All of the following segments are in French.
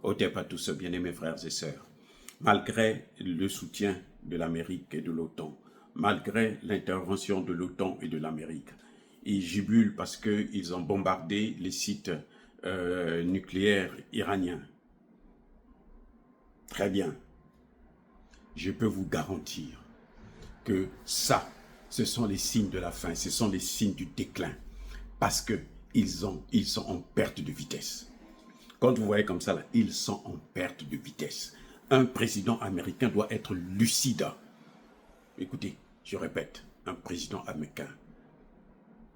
Otep à tous, bien-aimés frères et sœurs. Malgré le soutien de l'Amérique et de l'OTAN, malgré l'intervention de l'OTAN et de l'Amérique, ils jubilent parce qu'ils ont bombardé les sites nucléaires iraniens. Très bien. Je peux vous garantir que ça, ce sont les signes de la fin, ce sont les signes du déclin, parce qu'ils sont en perte de vitesse. Quand vous voyez comme ça, là, ils sont en perte de vitesse. Un président américain doit être lucide. Écoutez, je répète, un président américain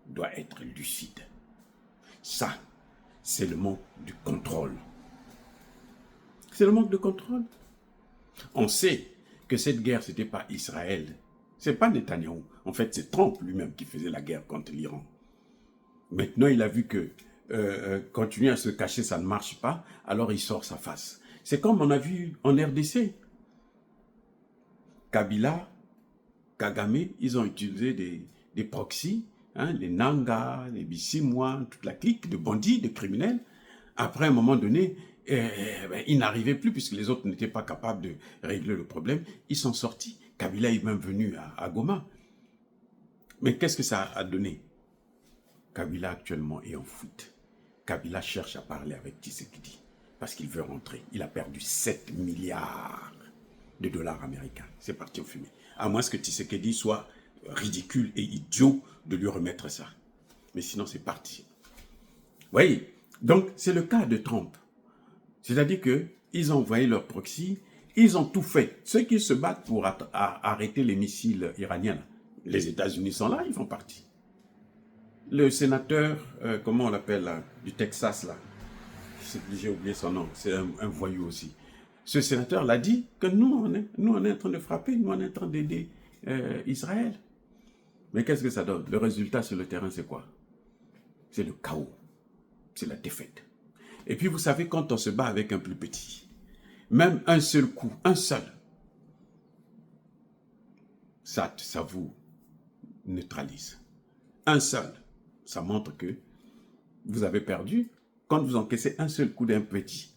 doit être lucide. Ça, c'est le manque de contrôle. C'est le manque de contrôle. On sait que cette guerre, ce n'était pas Israël. Ce n'est pas Netanyahou. En fait, c'est Trump lui-même qui faisait la guerre contre l'Iran. Maintenant, il a vu que continuer à se cacher, ça ne marche pas, alors il sort sa face. C'est comme on a vu en RDC. Kabila, Kagame, ils ont utilisé des proxys, hein, les Nanga, les Bissimwa, toute la clique de bandits, de criminels. Après, à un moment donné, ils n'arrivaient plus puisque les autres n'étaient pas capables de régler le problème. Ils sont sortis. Kabila est même venu à Goma. Mais qu'est-ce que ça a donné? Kabila actuellement est en fuite. Kabila cherche à parler avec Tshisekedi parce qu'il veut rentrer. Il a perdu 7 milliards de dollars américains. C'est parti au fumée. À moins que Tshisekedi soit ridicule et idiot de lui remettre ça. Mais sinon, c'est parti. Vous voyez? Donc, c'est le cas de Trump. C'est-à-dire qu'ils ont envoyé leur proxy, ils ont tout fait. Ceux qui se battent pour arrêter les missiles iraniens, les États-Unis sont là, ils font partie. Le sénateur, comment on l'appelle là, du Texas, là, j'ai oublié son nom, c'est un voyou aussi. Ce sénateur l'a dit que nous, on est en train de frapper, nous, on est en train d'aider Israël. Mais qu'est-ce que ça donne? Le résultat sur le terrain, c'est quoi? C'est le chaos, c'est la défaite. Et puis, vous savez, quand on se bat avec un plus petit, même un seul coup, un seul, ça vous neutralise. Un seul, ça montre que vous avez perdu quand vous encaissez un seul coup d'un petit.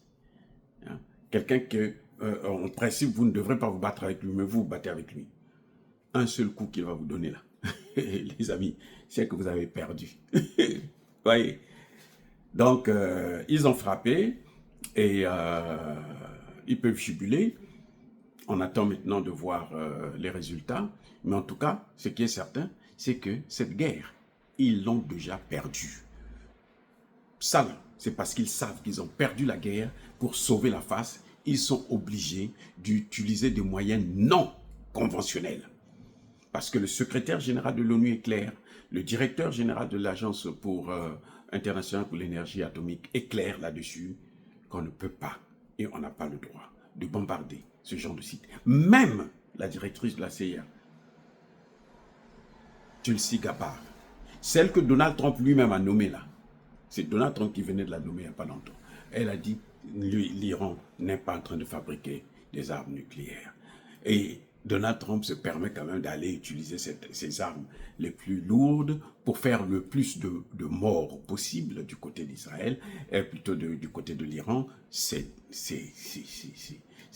Hein? Quelqu'un que, en principe, vous ne devrez pas vous battre avec lui, mais vous vous battez avec lui. Un seul coup qu'il va vous donner là, les amis, c'est que vous avez perdu. Voyez. Donc, ils ont frappé et ils peuvent jubiler. On attend maintenant de voir les résultats. Mais en tout cas, ce qui est certain, c'est que cette guerre, ils l'ont déjà perdue. Ça, c'est parce qu'ils savent qu'ils ont perdu la guerre. Pour sauver la face, ils sont obligés d'utiliser des moyens non conventionnels. Parce que le secrétaire général de l'ONU est clair, le directeur général de l'Agence internationale pour l'énergie atomique est clair là-dessus, qu'on ne peut pas et on n'a pas le droit de bombarder ce genre de site. Même la directrice de la CIA, Tulsi Gabbard, celle que Donald Trump lui-même a nommée là, c'est Donald Trump qui venait de la nommer il n'y a pas longtemps. Elle a dit, l'Iran n'est pas en train de fabriquer des armes nucléaires. Et Donald Trump se permet quand même d'aller utiliser ces armes les plus lourdes pour faire le plus de morts possible du côté d'Israël et plutôt du côté de l'Iran. C'est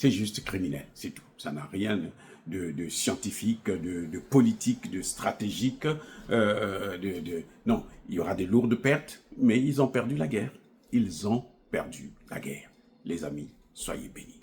juste criminel, c'est tout. Ça n'a rien de scientifique, de politique, de stratégique. Non, il y aura des lourdes pertes, mais ils ont perdu la guerre. Ils ont perdu la guerre. Les amis, soyez bénis.